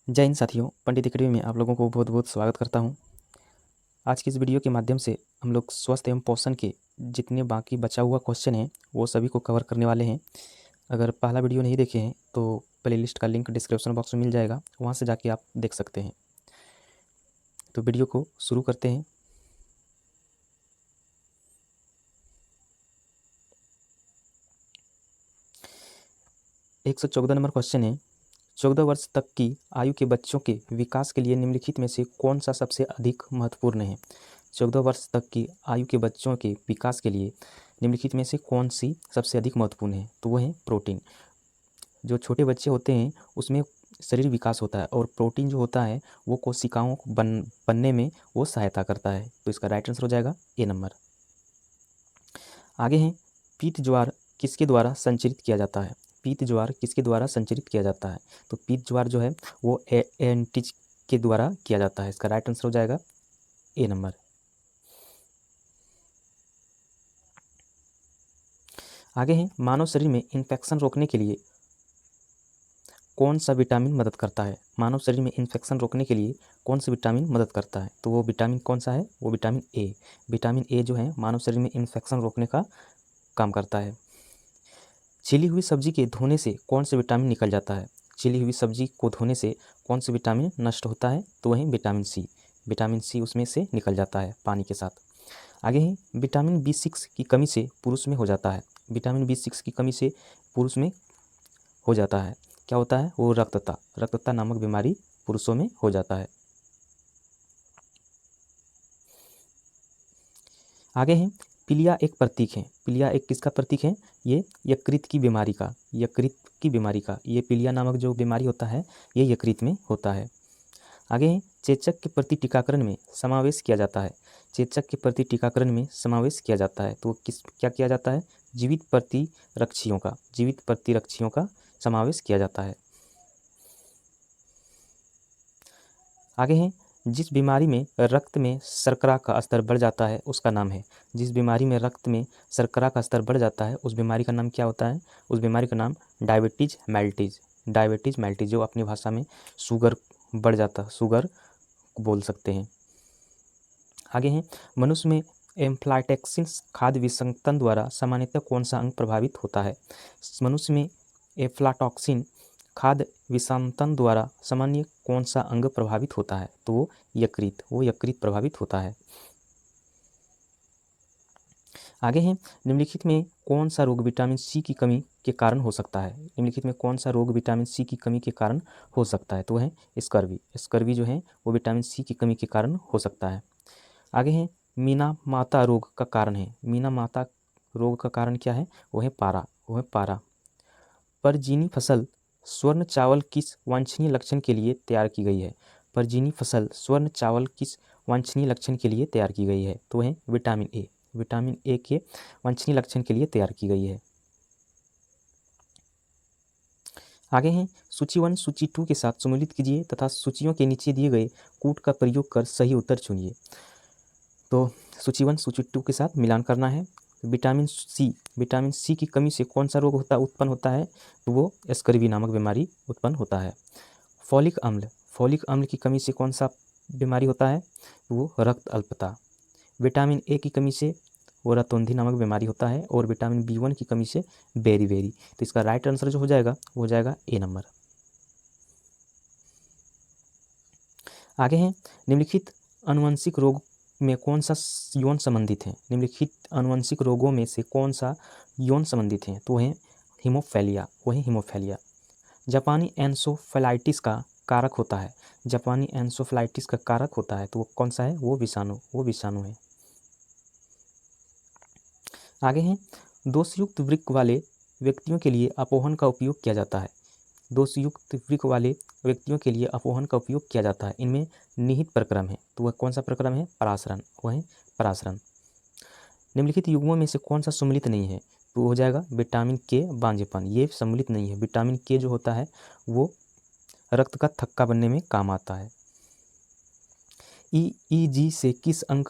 जय हिंद साथियों, पंडित एकेडमी में आप लोगों को बहुत बहुत स्वागत करता हूं। आज की इस वीडियो के माध्यम से हम लोग स्वास्थ्य एवं पोषण के जितने बाकी बचा हुआ क्वेश्चन हैं वो सभी को कवर करने वाले हैं। अगर पहला वीडियो नहीं देखे हैं तो प्लेलिस्ट का लिंक डिस्क्रिप्शन बॉक्स में मिल जाएगा, वहाँ से जाके आप देख सकते हैं। तो वीडियो को शुरू करते हैं। एक 114 नंबर क्वेश्चन है, 14 वर्ष तक की आयु के बच्चों के विकास के लिए निम्नलिखित में से कौन सा सबसे अधिक महत्वपूर्ण है। 14 वर्ष तक की आयु के बच्चों के विकास के लिए निम्नलिखित में से कौन सी सबसे अधिक महत्वपूर्ण है, तो वो है प्रोटीन। जो छोटे बच्चे होते हैं उसमें शरीर विकास होता है और प्रोटीन जो होता है वो कोशिकाओं को बनने में वो सहायता करता है। तो इसका राइट आंसर हो जाएगा ए नंबर। आगे हैं, पीत ज्वार किसके द्वारा संचरित किया जाता है। पीत ज्वार किसके द्वारा संचरित किया जाता है, तो पीत ज्वार जो है वो एंटीज के द्वारा किया जाता है। इसका राइट आंसर हो जाएगा ए नंबर। आगे हैं, मानव शरीर में इन्फेक्शन रोकने के लिए कौन सा विटामिन मदद करता है। मानव शरीर में इन्फेक्शन रोकने के लिए कौन सा विटामिन मदद करता है, तो वो विटामिन कौन सा है, वो विटामिन ए। विटामिन ए जो है मानव शरीर में इन्फेक्शन रोकने का काम करता है। छिली हुई सब्जी के धोने से कौन सा विटामिन निकल जाता है। छिली हुई सब्जी को धोने से कौन सा विटामिन नष्ट होता है, तो वही विटामिन सी। विटामिन सी उसमें से निकल जाता है पानी के साथ। आगे है, विटामिन B6 की कमी से पुरुष में हो जाता है। विटामिन B6 की कमी से पुरुष में हो जाता है, क्या होता है, वो रक्तता नामक बीमारी पुरुषों में हो जाता है। आगे है, पीलिया एक प्रतीक है। पीलिया एक किसका प्रतीक है, ये यकृत की बीमारी का। ये पीलिया नामक जो बीमारी होता है ये यकृत में होता है। आगे है, चेचक के प्रति टीकाकरण में समावेश किया जाता है। चेचक के प्रति टीकाकरण में समावेश किया जाता है, तो क्या किया जाता है, जीवित प्रतिरक्षियों का समावेश किया जाता है। आगे है, जिस बीमारी में रक्त में शर्करा का स्तर बढ़ जाता है उसका नाम है। जिस बीमारी में रक्त में शर्करा का स्तर बढ़ जाता है उस बीमारी का नाम क्या होता है, उस बीमारी का नाम डायबिटीज मेल्टिस, जो अपनी भाषा में शुगर बढ़ जाता है, शुगर बोल सकते हैं। आगे हैं, मनुष्य में एम्फ्लाटैक्सिन खाद्य विसंगतन द्वारा सामान्यतः कौन सा अंग प्रभावित होता है। मनुष्य में एफ्लाटॉक्सिन खाद्य विसंगतन द्वारा सामान्य कौन सा अंग प्रभावित होता है, तो वो यकृत प्रभावित होता है। आगे हैं, निम्नलिखित में कौन सा रोग विटामिन सी की कमी के कारण हो सकता है। निम्नलिखित में कौन सा रोग विटामिन सी की कमी के कारण हो सकता है, तो है स्कर्वी जो है वो विटामिन सी की कमी के कारण हो सकता है। आगे हैं, मीना माता रोग का कारण है। मीना माता रोग का कारण क्या है, वो है पारा। परजीनी फसल स्वर्ण चावल किस वांछनीय लक्षण के लिए तैयार की गई है। परजीनी फसल स्वर्ण चावल किस वांछनीय लक्षण के लिए तैयार की गई है, तो है विटामिन ए के वांछनीय लक्षण के लिए तैयार की गई है। आगे हैं, सूची 1 सूची 2 के साथ सम्मिलित कीजिए तथा सूचियों के नीचे दिए गए कूट का प्रयोग कर सही उत्तर चुनिए। तो सूची 1 सूची 2 के साथ मिलान करना है। विटामिन सी की कमी से कौन सा रोग उत्पन्न होता है, तो वो स्कर्वी नामक बीमारी उत्पन्न होता है। फॉलिक अम्ल की कमी से कौन सा बीमारी होता है, तो वो रक्त अल्पता। विटामिन ए की कमी से वो रतौंधी नामक बीमारी होता है और विटामिन B1 की कमी से बेरी। तो इसका राइट आंसर जो हो जाएगा वो हो जाएगा ए नंबर। आगे हैं, निम्नलिखित अनुवंशिक रोग में कौन सा यौन संबंधित है। निम्नलिखित अनुवंशिक रोगों में से कौन सा यौन संबंधित है, तो है हीमोफेलिया। जापानी एन्सेफेलाइटिस का कारक होता है। तो वो कौन सा है, वो विषाणु है। आगे हैं, दोषयुक्त वृक्क वाले व्यक्तियों के लिए अपोहन का उपयोग किया जाता है। दोषयुक्त वृक्क वाले व्यक्तियों के लिए अपोहन का उपयोग किया जाता है। इनमें निहित प्रक्रम है, तो वह कौन सा प्रक्रम है, परासरण। निम्नलिखित युग्मों में से कौन सा सम्मिलित नहीं है, तो हो जाएगा विटामिन के बांझेपन, ये सम्मिलित नहीं है। विटामिन के जो होता है वो रक्त का थक्का बनने में काम आता है। ईईजी से किस अंग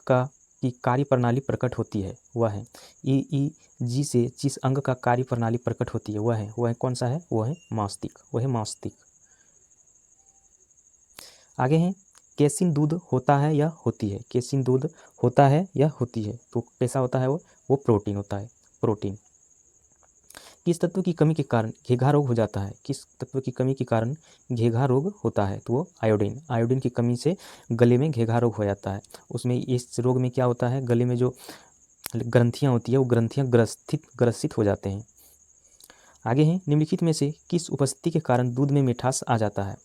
की कार्य प्रणाली प्रकट होती है, वह है ईईजी से जिस अंग का कार्य प्रणाली प्रकट होती है वह है कौन सा है, वह है मस्तिष्क। आगे हैं केसिन दूध होता है या होती है, केसिन दूध होता है या होती है, तो कैसा होता है वो प्रोटीन होता है, प्रोटीन। किस तत्व की कमी के कारण घेघा रोग हो जाता है, किस तत्व की कमी के कारण घेघा रोग होता है, तो वो आयोडीन, आयोडीन की कमी से गले में घेघा रोग हो जाता है। उसमें इस रोग में क्या होता है, गले में जो ग्रंथियाँ होती है वो ग्रंथियाँ ग्रसित हो जाते हैं। आगे हैं निम्नलिखित में से किस उपस्थिति के कारण दूध में मिठास आ जाता है,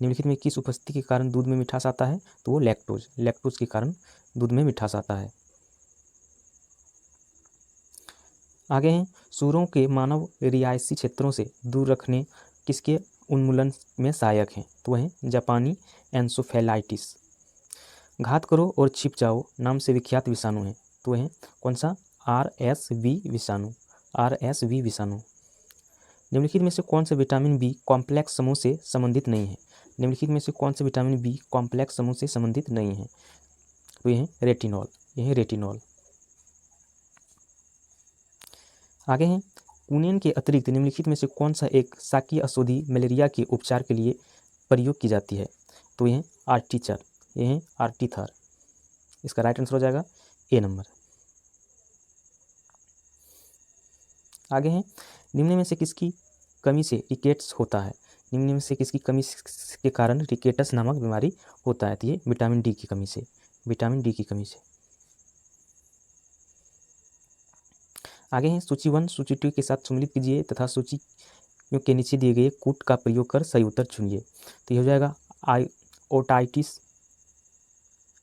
निम्नलिखित में किस उपस्थिति के कारण दूध में मिठास आता है, तो वो लैक्टोज, लैक्टोज के कारण दूध में मिठास आता है। आगे हैं सूरों के मानव रिहायशी क्षेत्रों से दूर रखने किसके उन्मूलन में सहायक हैं, तो वह जापानी एंसोफेलाइटिस। घात करो और छिप जाओ नाम से विख्यात विषाणु हैं, तो वह कौन सा, RSV विषाणु, RSV विषाणु। निम्नलिखित में से कौन से विटामिन बी कॉम्प्लेक्स समूह से संबंधित नहीं है, निम्नलिखित में से कौन से विटामिन बी कॉम्प्लेक्स समूह से संबंधित नहीं है, तो यह रेटिनॉल, यह रेटिनॉल। आगे हैं कुनियन के अतिरिक्त निम्नलिखित में से कौन सा एक शाकीय औषधि मलेरिया के उपचार के लिए प्रयोग की जाती है, तो यह आर्टीचर, यह आर्टीथर। इसका राइट आंसर हो जाएगा ए नंबर। आगे हैं निम्न में से किसकी कमी से रिकेट्स होता है, निम्न में से किसकी कमी के कारण रिकेटस नामक बीमारी होता है, तो ये विटामिन डी की कमी से, विटामिन डी की कमी से। आगे हैं सूची 1 सूची 2 के साथ सम्मिलित कीजिए तथा सूची के नीचे दिए गए कूट का प्रयोग कर सही उत्तर चुनिए, तो ये हो जाएगा ओटाइटिस,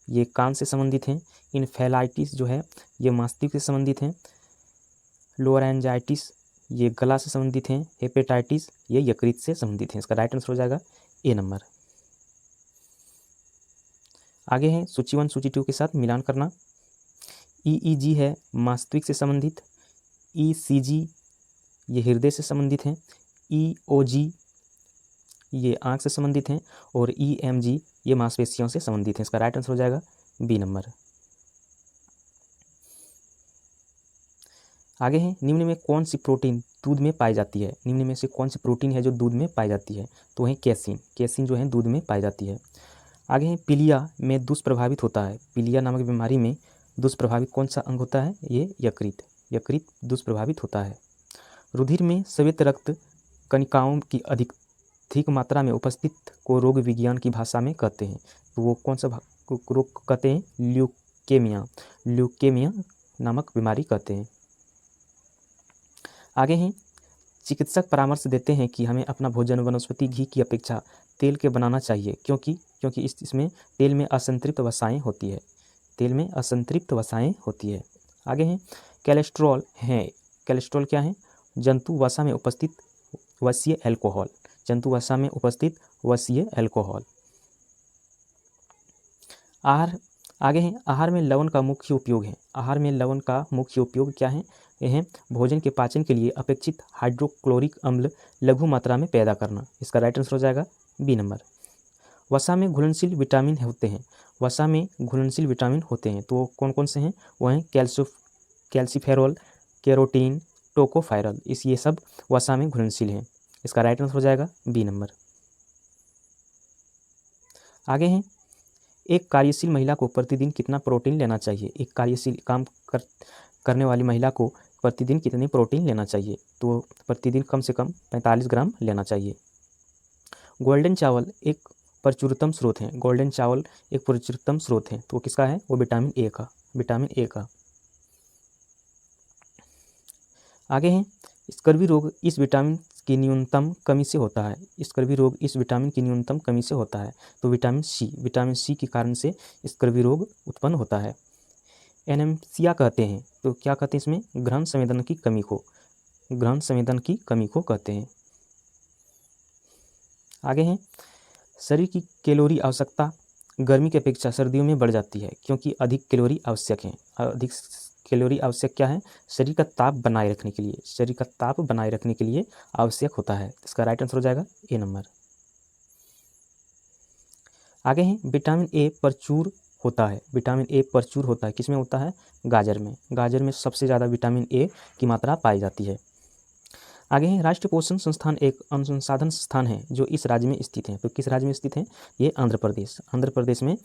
ये कान से संबंधित हैं, इन्फेलाइटिस जो है ये मस्तिष्क से संबंधित हैं, लोरेंजाइटिस ये गला से संबंधित हैं, हेपेटाइटिस ये यकृत से संबंधित हैं। इसका राइट आंसर हो जाएगा ए नंबर। आगे है सूची 1 सूची 2 के साथ मिलान करना। EEG है मस्तिष्क से संबंधित, ECG ये हृदय से संबंधित हैं, EOG ये आँख से संबंधित हैं और EMG ये मांसपेशियों से संबंधित हैं। इसका राइट आंसर हो जाएगा बी नंबर। आगे है निम्न में कौन सी प्रोटीन दूध में पाई जाती है, निम्न में से कौन सी प्रोटीन है जो दूध में पाई जाती है, तो वही कैसीन, कैसीन जो है दूध में पाई जाती है। आगे है पीलिया में दुष्प्रभावित होता है, पीलिया नामक बीमारी में दुष्प्रभावित कौन सा अंग होता है, ये यकृत, यकृत दुष्प्रभावित होता है। रुधिर में श्वेत रक्त कणिकाओं की अधिक मात्रा में उपस्थित को रोग विज्ञान की भाषा में कहते हैं, तो वो कौन सा रोग कहते हैं, ल्यूकेमिया, ल्यूकेमिया नामक बीमारी कहते हैं। आगे हैं चिकित्सक परामर्श देते हैं कि हमें अपना भोजन वनस्पति घी की अपेक्षा तेल के बनाना चाहिए, क्योंकि इसमें तेल में असंतृप्त वसाएं होती है, तेल में असंतृप्त वसाएं होती है। आगे हैं कोलेस्ट्रॉल है, कोलेस्ट्रॉल क्या है, जंतु वसा में उपस्थित वसीय एल्कोहल, जंतु वसा में उपस्थित वसीय एल्कोहल। आगे हैं आहार में लवण का मुख्य उपयोग है, आहार में लवण का मुख्य उपयोग क्या है, यह भोजन के पाचन के लिए अपेक्षित हाइड्रोक्लोरिक अम्ल लघु मात्रा में पैदा करना। इसका राइट आंसर हो जाएगा बी नंबर। वसा में घुलनशील विटामिन होते हैं, वसा में घुलनशील विटामिन होते हैं, तो कौन कौन से हैं, वह हैं कैल्सीफेरॉल, कैरोटीन, टोकोफेरॉल, ये सब वसा में घुलनशील हैं। इसका राइट आंसर हो जाएगा बी नंबर। आगे हैं एक कार्यशील महिला को प्रतिदिन कितना प्रोटीन लेना चाहिए, एक कार्यशील काम करने वाली महिला को प्रतिदिन कितनी प्रोटीन लेना चाहिए, तो प्रतिदिन कम से कम 45 ग्राम लेना चाहिए। गोल्डन चावल एक प्रचुरतम स्रोत है, गोल्डन चावल एक प्रचुरतम स्रोत है, तो किसका है, वो विटामिन ए का, विटामिन ए का। आगे हैं स्कर्वी रोग इस विटामिन की न्यूनतम कमी से होता है, स्कर्वी रोग इस विटामिन की न्यूनतम कमी से होता है, तो विटामिन सी के कारण से स्कर्वी रोग उत्पन्न होता है। एनेमिया कहते हैं, तो क्या कहते हैं इसमें, ग्रहण संवेदन की कमी को, ग्रहण संवेदन की कमी को कहते हैं। आगे हैं शरीर की कैलोरी आवश्यकता गर्मी की अपेक्षा सर्दियों में बढ़ जाती है, क्योंकि अधिक कैलोरी आवश्यक है, अधिक कैलोरी आवश्यक क्या है, शरीर का ताप बनाए रखने के लिए, शरीर का ताप बनाए रखने के लिए आवश्यक होता है। इसका राइट आंसर हो जाएगा ए नंबर। आगे हैं विटामिन ए प्रचुर होता है, विटामिन ए प्रचुर होता है, किसमें होता है, गाजर में, गाजर में सबसे ज़्यादा विटामिन ए की मात्रा पाई जाती है। आगे है राष्ट्रीय पोषण संस्थान एक अनुसंधान संस्थान है जो इस राज्य में स्थित है। तो किस राज्य में स्थित है? ये आंध्र प्रदेश। आंध्र प्रदेश में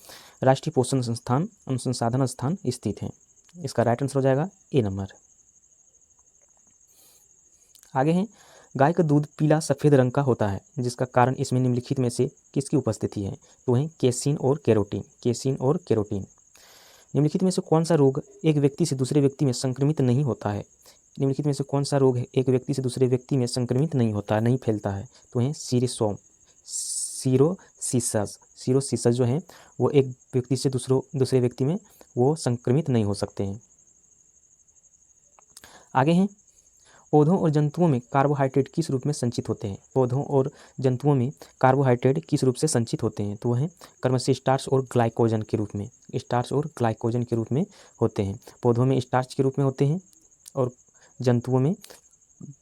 राष्ट्रीय पोषण संस्थान अनुसंधान स्थान स्थित है। इसका राइट आंसर हो जाएगा ए नंबर। आगे है गाय का दूध पीला सफ़ेद रंग का होता है जिसका कारण इसमें निम्नलिखित में से किसकी उपस्थिति है? तो है केसिन और केरोटीन। केसिन और केरोटीन। निम्नलिखित में से कौन सा रोग एक व्यक्ति से दूसरे व्यक्ति में संक्रमित नहीं होता है? निम्नलिखित में से कौन सा रोग है एक व्यक्ति से दूसरे व्यक्ति में संक्रमित नहीं होता है, नहीं फैलता है? तो है सीरोसोम सीरोसिस। सीरोसिस जो है वो एक व्यक्ति से दूसरे व्यक्ति में वो संक्रमित नहीं हो सकते हैं। आगे हैं पौधों और जंतुओं में कार्बोहाइड्रेट किस रूप में संचित होते हैं? पौधों और जंतुओं में कार्बोहाइड्रेट किस रूप से संचित होते हैं? तो वह क्रमशः स्टार्च और ग्लाइकोजन के रूप में। स्टार्च और ग्लाइकोजन के रूप में होते हैं। पौधों में स्टार्च के रूप में होते हैं और जंतुओं में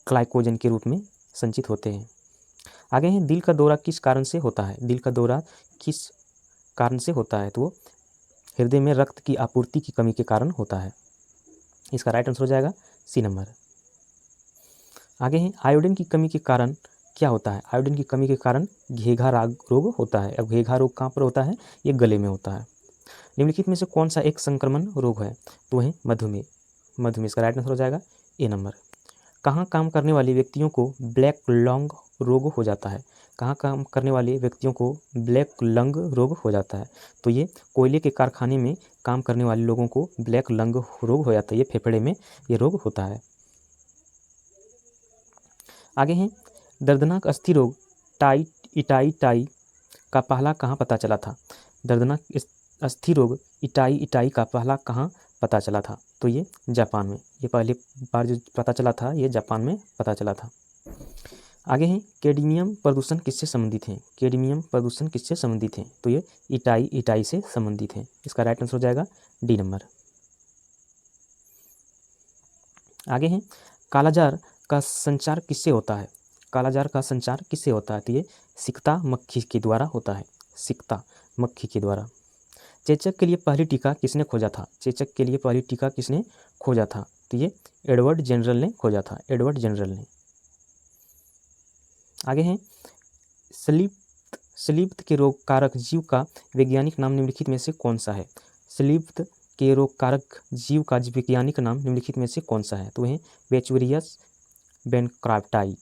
ग्लाइकोजन के रूप में संचित होते हैं। आगे हैं दिल का दौरा किस कारण से होता है? दिल का दौरा किस कारण से होता है? तो वो हृदय में रक्त की आपूर्ति की कमी के कारण होता है। इसका राइट आंसर हो जाएगा सी नंबर। आगे है आयोडीन की कमी के कारण क्या होता है? आयोडीन की कमी के कारण घेघा रोग होता है। अब घेघा रोग कहाँ पर होता है? ये गले में होता है। निम्नलिखित में से कौन सा एक संक्रमण रोग है? तो है मधुमेह। मधुमेह। इसका राइट आंसर हो जाएगा ए नंबर। कहाँ काम करने वाले व्यक्तियों को ब्लैक लंग रोग हो जाता है? कहाँ काम करने वाले व्यक्तियों को ब्लैक लंग रोग हो जाता है? तो ये कोयले के कारखाने में काम करने वाले लोगों को ब्लैक लंग रोग हो जाता है। ये फेफड़े में ये रोग होता है। आगे हैं दर्दनाक अस्थि रोग इटाई का पहला कहाँ पता चला था? दर्दनाक अस्थि रोग इटाई का पहला कहाँ पता चला था? तो ये जापान में। ये पहली बार जो पता चला था ये जापान में पता चला था। आगे हैं कैडमियम प्रदूषण किससे संबंधित है? कैडमियम प्रदूषण किससे संबंधित है? तो ये इटाई से संबंधित है। इसका राइट आंसर हो जाएगा डी नंबर। आगे हैं कालाजार का संचार किससे होता है? कालाजार का संचार किससे होता है? तो ये सिकता मक्खी के द्वारा होता है। सिकता मक्खी के द्वारा। चेचक के लिए पहली टीका किसने खोजा था? चेचक के लिए पहली टीका किसने खोजा था? तो ये एडवर्ड जनरल ने खोजा था। एडवर्ड जनरल ने। आगे हैं स्लीप्त के रोग कारक जीव का वैज्ञानिक नाम निम्नलिखित में से कौन सा है? स्लीप्त के रोग कारक जीव का वैज्ञानिक नाम निम्नलिखित में से कौन सा है? तो है वेचुरियस बेनक्राफ्टाई।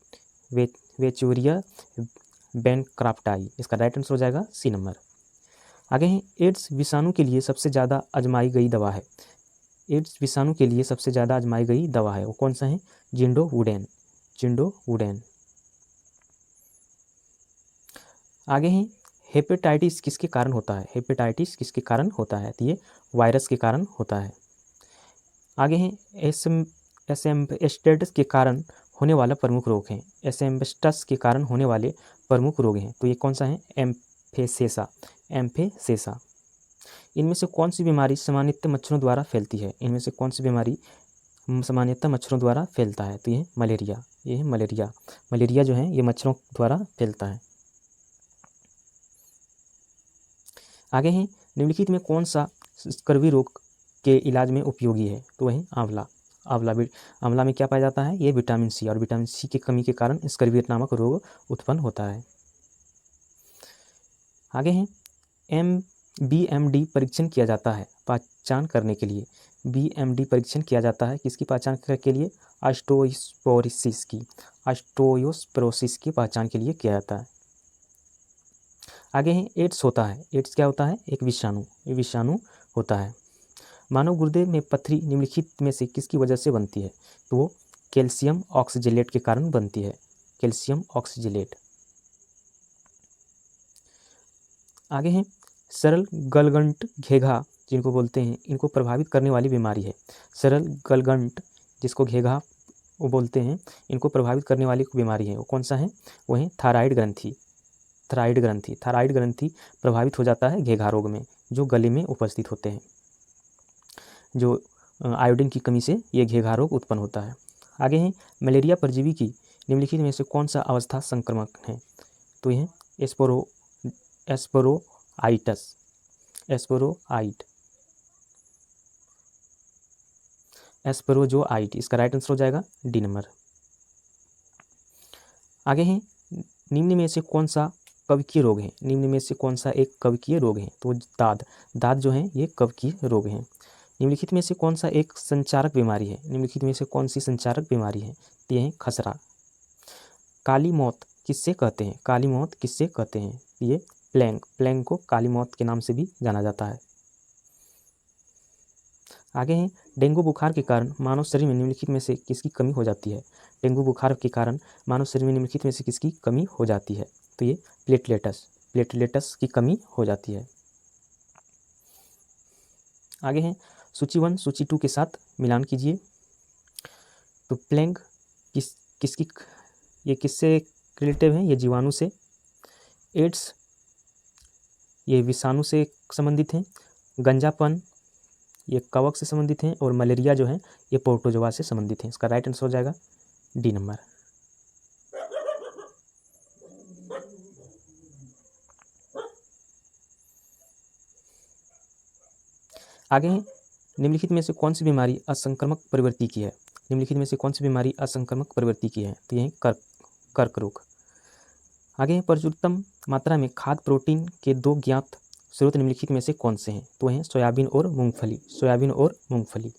वेचुरिया बेनक्राफ्टाई। इसका राइट आंसर हो जाएगा सी नंबर। आगे हैं एड्स विषाणु के लिए सबसे ज़्यादा आजमाई गई दवा है। एड्स विषाणु के लिए सबसे ज़्यादा आजमाई गई दवा है वो कौन सा है? जिंडोवुडेन। जिंडोवुडेन। आगे हैं हेपेटाइटिस किसके कारण होता है? हेपेटाइटिस किसके कारण होता है? तो ये वायरस के कारण होता है। आगे हैं एसेम्बस्टस के कारण होने वाला प्रमुख रोग है। एसेम्बस्टस के कारण होने वाले प्रमुख रोग हैं तो ये कौन सा है? एम्फेसेसा। एम्फेसेसा। इनमें से कौन सी बीमारी सामान्यतः मच्छरों द्वारा फैलती है? इनमें से कौन सी बीमारी सामान्यतः मच्छरों द्वारा फैलता है? तो ये मलेरिया। ये है मलेरिया। मलेरिया जो है ये मच्छरों द्वारा फैलता है। आगे हैं निम्नलिखित में कौन सा स्कर्वी रोग के इलाज में उपयोगी है? तो वही आंवला। आंवला में क्या पाया जाता है? ये विटामिन सी और विटामिन सी की कमी के कारण स्कर्वी नामक रोग उत्पन्न होता है। आगे हैं BMD परीक्षण किया जाता है पहचान करने के लिए। BMD परीक्षण किया जाता है किसकी पहचान के लिए? ऑस्टियोस्पोरोसिस की। ऑस्टियोस्पोरोसिस की पहचान के लिए किया जाता है। आगे हैं एड्स होता है। एड्स क्या होता है? एक विषाणु। ये विषाणु होता है। मानव गुर्दे में पथरी निम्नलिखित में से किसकी वजह से बनती है? तो वो कैल्शियम ऑक्सजेलेट के कारण बनती है। कैल्शियम ऑक्सजेलेट। आगे हैं सरल गलगंट घेघा जिनको बोलते हैं इनको प्रभावित करने वाली बीमारी है। सरल गलगंट जिसको घेघा वो बोलते हैं इनको प्रभावित करने वाली बीमारी है वो कौन सा है? वो है थायराइड ग्रंथि। थायराइड ग्रंथि। थायराइड ग्रंथि प्रभावित हो जाता है घेघा रोग में जो गले में उपस्थित होते हैं। जो आयोडीन की कमी से ये घेघा रोग उत्पन्न होता है। आगे हैं मलेरिया परजीवी की निम्नलिखित में से कौन सा अवस्था संक्रमक है? तो यह एस्पोरोआइटस। एस्पोरोआइट। एस्पेरोजोआइट। इसका राइट आंसर हो जाएगा डी नंबर। आगे हैं, निम्न में से कौन सा कवकीय रोग है? निम्न में से कौन सा एक कवकीय रोग है? तो दाद जो है ये कवकीय रोग है। निम्नलिखित में से कौन सा एक संचारक बीमारी है? निम्नलिखित में से कौन सी संचारक बीमारी है? तो ये है खसरा। काली मौत किससे कहते हैं? काली मौत किससे कहते हैं? ये प्लेग को काली मौत के नाम से भी जाना जाता है। आगे हैं, डेंगू बुखार के कारण मानव शरीर में निम्नलिखित में से किसकी कमी हो जाती है? डेंगू बुखार के कारण मानव शरीर में निम्नलिखित में से किसकी कमी हो जाती है? तो ये प्लेटलेटस की कमी हो जाती है। आगे हैं, सूची 1 सूची 2 के साथ मिलान कीजिए। तो प्लेग किसकी ये किससे रिलेटिव है? ये जीवाणु से। एड्स ये विषाणु से संबंधित हैं। गंजापन ये कवक से संबंधित हैं। और मलेरिया जो है ये प्रोटोजोआ से संबंधित है। इसका राइट आंसर हो जाएगा डी नंबर। आगे हैं, निम्नलिखित में से कौन सी बीमारी असंक्रामक प्रवृत्ति की है? निम्नलिखित में से कौन सी बीमारी असंक्रामक प्रवृत्ति की है? तो ये कर्क रोग। आगे हैं, प्रचुरतम मात्रा में खाद्य प्रोटीन के 2 ज्ञात स्रोत निम्नलिखित में से कौन से हैं? तो हैं सोयाबीन और मूंगफली। सोयाबीन और मूंगफली।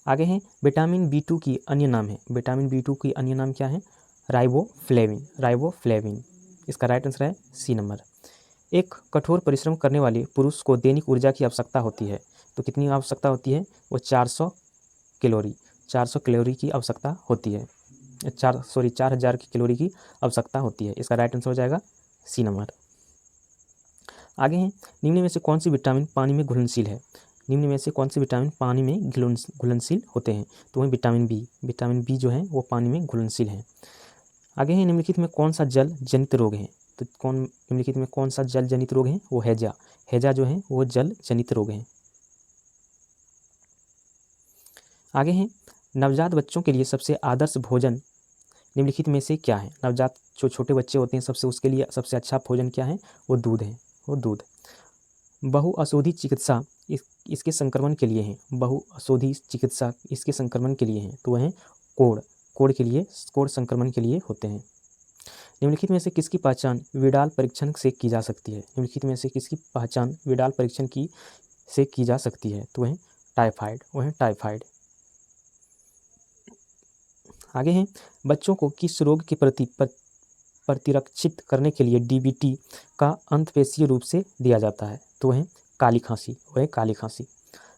आगे हैं, विटामिन B2 की अन्य नाम है। विटामिन B2 की अन्य नाम क्या है? राइबोफ्लेविन। इसका राइट आंसर है सी नंबर। एक कठोर परिश्रम करने वाले पुरुष को दैनिक ऊर्जा की आवश्यकता होती है। तो कितनी आवश्यकता होती है? वो 400 कैलोरी की आवश्यकता होती है। 4000 की कैलोरी की आवश्यकता होती है। इसका राइट आंसर हो जाएगा सी नंबर। आगे हैं, निम्न में से कौन सी विटामिन पानी में घुलनशील है? निम्न में से कौन से विटामिन पानी में घुलनशील होते हैं? तो वह विटामिन बी जो है वो पानी में घुलनशील है। आगे है, निम्नलिखित में कौन सा जल जनित रोग है? तो निम्नलिखित में कौन सा जल जनित रोग है? वो हैजा जो है वो जल जनित रोग है। आगे है, नवजात बच्चों के लिए सबसे आदर्श भोजन निम्नलिखित में से क्या है? नवजात जो छोटे बच्चे होते हैं उसके लिए सबसे अच्छा भोजन क्या है? वो दूध है, वो दूध। बहुऔषधि चिकित्सा इसके संक्रमण के लिए है। बहुऔषधि चिकित्सा इसके संक्रमण के लिए है। तो वह है कोढ़ संक्रमण के लिए होते हैं। निम्नलिखित में से किसकी पहचान विडाल परीक्षण से की जा सकती है? निम्नलिखित में से किसकी पहचान विडाल परीक्षण से की जा सकती है? तो वह टाइफाइड। आगे हैं, बच्चों को किस रोग के प्रति प्रतिरक्षित करने के लिए डीबीटी का अंतःपेशीय रूप से दिया जाता है? तो वह काली खांसी।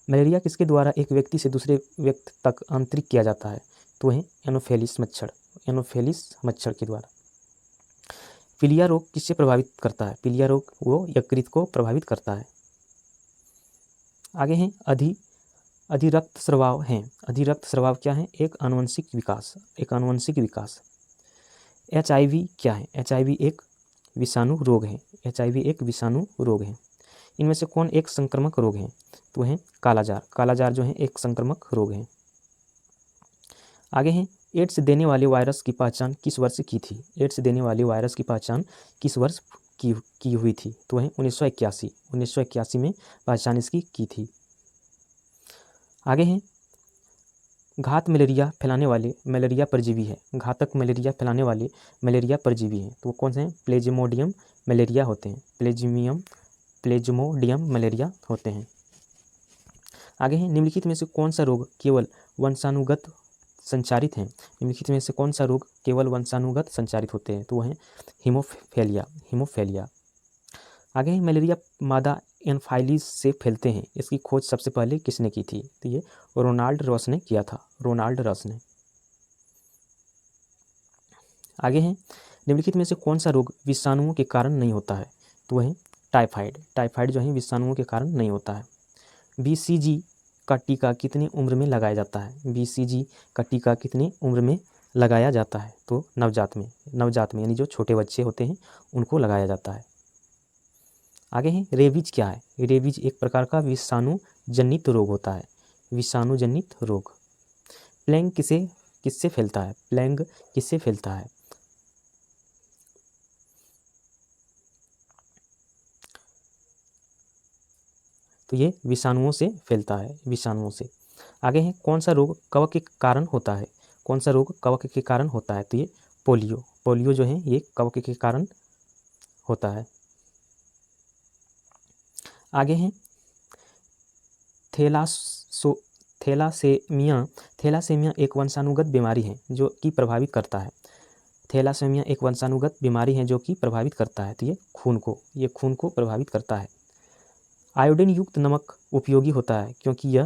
मलेरिया किसके द्वारा एक व्यक्ति से दूसरे व्यक्ति तक आंतरिक किया जाता है? तो वह एनोफेलिस मच्छर के द्वारा। पीलिया रोग किससे प्रभावित करता है? पीलिया रोग वो यकृत को प्रभावित करता है। आगे हैं, अधिरक्त स्राव हैं। अधिरक्त स्राव क्या है? एक आनुवंशिक विकास। HIV क्या है? HIV एक विषाणु रोग है। इनमें से कौन एक संक्रामक रोग है? तो है कालाजार जो है एक संक्रामक रोग है। आगे हैं, एड्स देने वाले वायरस की पहचान किस वर्ष की थी? एड्स देने वाले वायरस की पहचान किस वर्ष की हुई थी? तो वह 1981 में पहचान इसकी की थी। आगे हैं, घातक मलेरिया फैलाने वाले मलेरिया परजीवी है। तो वो कौन से हैं? प्लेज्मोडियम मलेरिया होते हैं। प्लेज्मोडियम मलेरिया होते हैं। आगे हैं, निम्नलिखित में से कौन सा रोग केवल वंशानुगत संचारित हैं? निम्नलिखित में से कौन सा रोग केवल वंशानुगत संचारित होते हैं? तो वह है हीमोफेलिया। आगे हैं, मलेरिया मादा एनफाइलीज से फैलते हैं। इसकी खोज सबसे पहले किसने की थी? तो ये रोनाल्ड रॉस ने किया था। आगे हैं, निम्नलिखित में से कौन सा रोग विषाणुओं के कारण नहीं होता है? तो वह है टाइफाइड जो है विषाणुओं के कारण नहीं होता है। BCG का टीका कितनी उम्र में लगाया जाता है? BCG का टीका कितनी उम्र में लगाया जाता है? तो नवजात में यानी जो छोटे बच्चे होते हैं उनको लगाया जाता है। आगे हैं, रेबीज क्या है? रेबीज एक प्रकार का विषाणु जनित रोग होता है। प्लेग किससे फैलता है? तो ये विषाणुओं से फैलता है। आगे हैं, कौन सा रोग कवक के कारण होता है? कौन सा रोग कवक के कारण होता है? तो ये पोलियो। पोलियो जो है ये कवक के कारण होता है। आगे हैं थैलासेमिया। थैलासेमिया एक वंशानुगत बीमारी है जो कि प्रभावित करता है। थैलासेमिया एक वंशानुगत बीमारी है जो कि प्रभावित करता है। तो ये खून को प्रभावित करता है। आयोडीन युक्त नमक उपयोगी होता है क्योंकि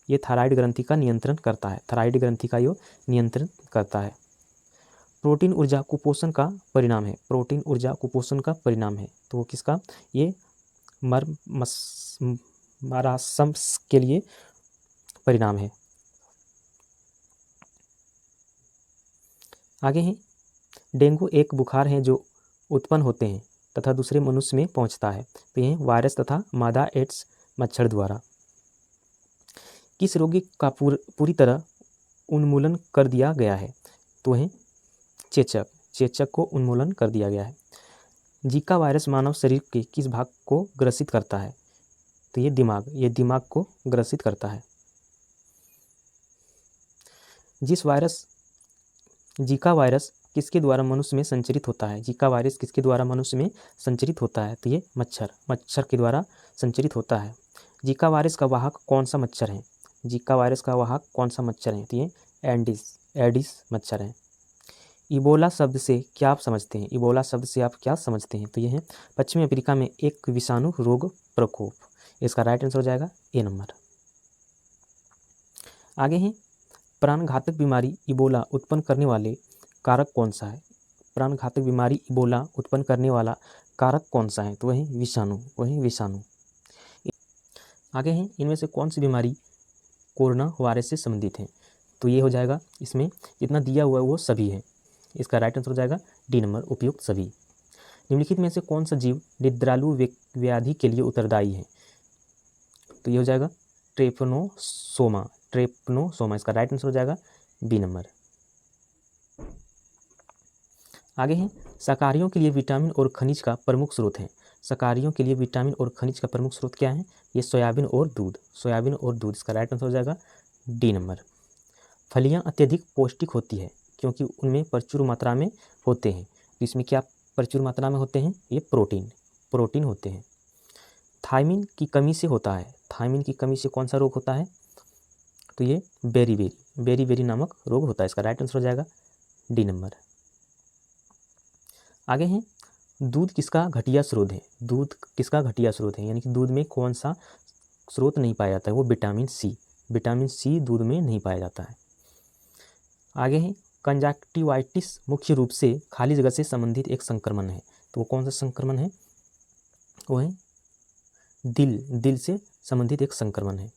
ये थायराइड ग्रंथि का नियंत्रण करता है। थायराइड ग्रंथि का ये नियंत्रण करता है। प्रोटीन ऊर्जा कुपोषण का परिणाम है। प्रोटीन ऊर्जा कुपोषण का परिणाम है। तो वो किसका? ये मारासम्स के लिए परिणाम है। आगे है डेंगू एक बुखार है जो उत्पन्न होते हैं तथा दूसरे मनुष्य में पहुंचता है। तो ये वायरस तथा मादा एड्स मच्छर द्वारा। किस रोगी का पूरी तरह उन्मूलन कर दिया गया है? तो है चेचक। चेचक को उन्मूलन कर दिया गया है। जीका वायरस मानव शरीर के किस भाग को ग्रसित करता है? तो ये दिमाग को ग्रसित करता है। जीका वायरस किसके द्वारा मनुष्य में संचरित होता है? जीका वायरस किसके द्वारा मनुष्य में संचरित होता है? तो ये मच्छर के द्वारा संचरित होता है। जीका वायरस का वाहक कौन सा मच्छर है? जीका वायरस का वाहक कौन सा मच्छर है? तो ये एडिस मच्छर है। इबोला शब्द से क्या आप समझते हैं? इबोला शब्द से आप क्या समझते हैं? तो ये है पश्चिमी अफ्रीका में एक विषाणु रोग प्रकोप। इसका राइट आंसर हो जाएगा ए नंबर। आगे है प्राणघातक बीमारी इबोला उत्पन्न करने वाले कारक कौन सा है? प्राणघातक बीमारी इबोला उत्पन्न करने वाला कारक कौन सा है? तो वही विषाणु। आगे है इनमें से कौन सी बीमारी कोरोना वायरस से संबंधित है? तो ये हो जाएगा, इसमें जितना दिया हुआ है वो सभी है। इसका राइट आंसर हो जाएगा डी नंबर, उपयुक्त सभी। निम्नलिखित में से कौन सा जीव निद्रालु व्याधि के लिए उत्तरदायी है? तो ये हो जाएगा ट्रेपनोसोमा। इसका राइट आंसर हो जाएगा बी नंबर। आगे है शाकाहारियों के लिए विटामिन और खनिज का प्रमुख स्रोत है। शाकाहारियों के लिए विटामिन और खनिज का प्रमुख स्रोत क्या है? ये सोयाबीन और दूध। इसका राइट आंसर हो जाएगा डी नंबर। फलियां अत्यधिक पौष्टिक होती है क्योंकि उनमें प्रचुर मात्रा में होते हैं। तो इसमें क्या प्रचुर मात्रा में होते हैं? ये प्रोटीन होते हैं। थायमिन की कमी से होता है। थायमिन की कमी से कौन सा रोग होता है? तो ये बेरी नामक रोग होता है। इसका राइट आंसर हो जाएगा डी नंबर। आगे है दूध किसका घटिया स्रोत है? दूध किसका घटिया स्रोत है, यानी कि दूध में कौन सा स्रोत नहीं पाया जाता है? वो विटामिन सी दूध में नहीं पाया जाता है। आगे है कंजक्टिवाइटिस मुख्य रूप से खाली जगह से संबंधित एक संक्रमण है। तो वो कौन सा संक्रमण है? वो है दिल से संबंधित एक संक्रमण है।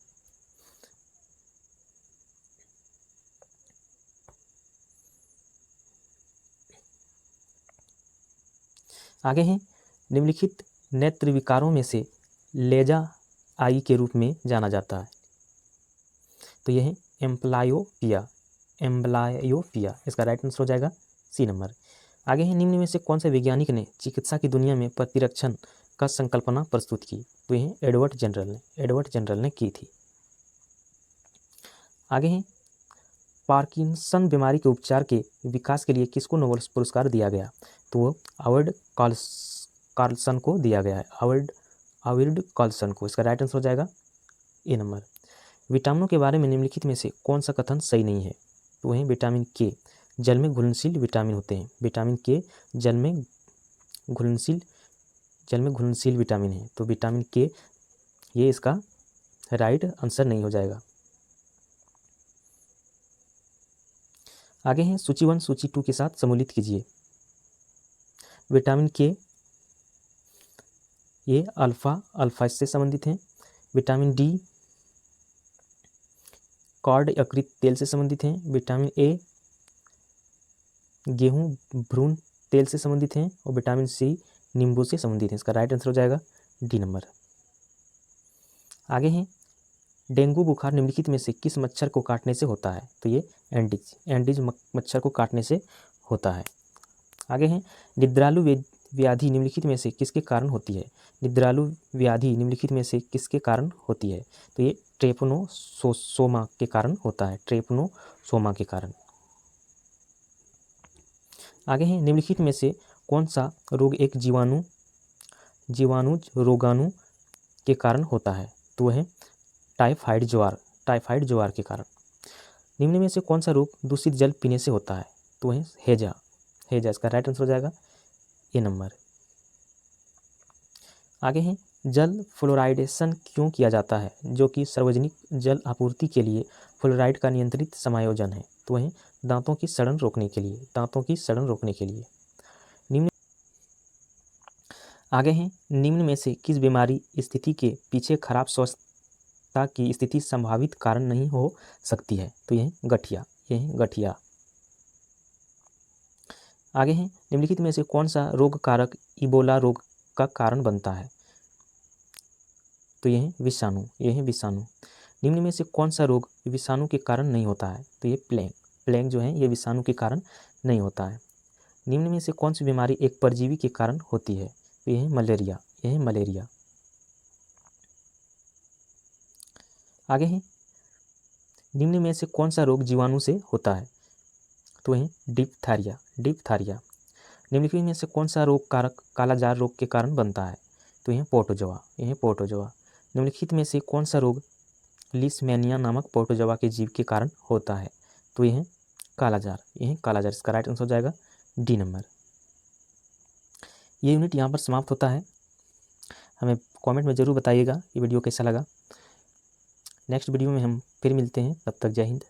आगे है निम्नलिखित नेत्र विकारों में से लेजा आई के रूप में जाना जाता है। तो यह है एम्ब्लायोपिया। इसका राइट आंसर हो जाएगा सी नंबर। आगे है निम्न में से कौन सा वैज्ञानिक ने चिकित्सा की दुनिया में प्रतिरक्षण का संकल्पना प्रस्तुत की? तो यह एडवर्ड जनरल ने की थी। आगे है पार्किंसन बीमारी के उपचार के विकास के लिए किसको नोबेल पुरस्कार दिया गया? तो वो हार्वर्ड कार्लसन को दिया गया है। हार्वर्ड कार्लसन को। इसका राइट आंसर हो जाएगा ए नंबर। विटामिनों के बारे में निम्नलिखित में से कौन सा कथन सही नहीं है? तो वही विटामिन के जल में घुलनशील विटामिन होते हैं। विटामिन के जल में घुलनशील विटामिन है। तो विटामिन के ये इसका राइट आंसर नहीं हो जाएगा। आगे हैं सूची 1 सूची 2 के साथ सम्मिलित कीजिए। विटामिन के ये अल्फा से संबंधित हैं। विटामिन डी कॉर्ड यकृत तेल से संबंधित हैं। विटामिन ए गेहूं भ्रूण तेल से संबंधित हैं और विटामिन सी नींबू से संबंधित है। इसका राइट आंसर हो जाएगा डी नंबर। आगे हैं डेंगू बुखार निम्नलिखित में से किस मच्छर को काटने से होता है? तो ये एंडीज मच्छर को काटने से होता है। आगे हैं निद्रालु व्याधि निम्नलिखित में से किसके कारण होती है? निद्रालु व्याधि निम्नलिखित में से किसके कारण होती है? तो ये ट्रेपनोसोमा के कारण होता है। ट्रेपनोसोमा के कारण। आगे हैं, निम्नलिखित में से कौन सा रोग एक जीवाणुज रोगाणु के कारण होता है? तो वह है टाइफाइड ज्वार के कारण। निम्न में से कौन सा रोग दूषित जल पीने से होता है? तो वह है हैजा। इसका राइट आंसर हो जाएगा ए नंबर। आगे हैं, जल फ्लोराइडेशन क्यों किया जाता है, जो कि सार्वजनिक जल आपूर्ति के लिए फ्लोराइड का नियंत्रित समायोजन है? तो वह दांतों की सड़न रोकने के लिए। निम्न आगे हैं, निम्न में से किस बीमारी स्थिति के पीछे खराब स्वास्थ्य की स्थिति संभावित कारण नहीं हो सकती है? तो यह गठिया। आगे हैं, निम्नलिखित में से कौन सा रोग कारक इबोला रोग का कारण बनता है? तो यह है विषाणु। निम्न में से कौन सा रोग विषाणु के कारण नहीं होता है? तो ये प्लेग जो है ये विषाणु के कारण नहीं होता है। निम्न में से कौन सी बीमारी एक परजीवी के कारण होती है? तो यह है मलेरिया। आगे है, निम्न में से कौन सा रोग जीवाणु से होता है? तो यह डिप्थारिया। निम्नलिखित में से कौन सा रोग कारक कालाजार रोग के कारण बनता है? तो यह पोर्टोजोआ। निम्नलिखित में से कौन सा रोग लिस्मेनिया नामक पोर्टोजोआ के जीव के कारण होता है? तो यह कालाजार। इसका राइट आंसर हो जाएगा डी नंबर। ये यूनिट यहाँ पर समाप्त होता है। हमें कमेंट में ज़रूर बताइएगा ये वीडियो कैसा लगा। नेक्स्ट वीडियो में हम फिर मिलते हैं, तब तक जय हिंद।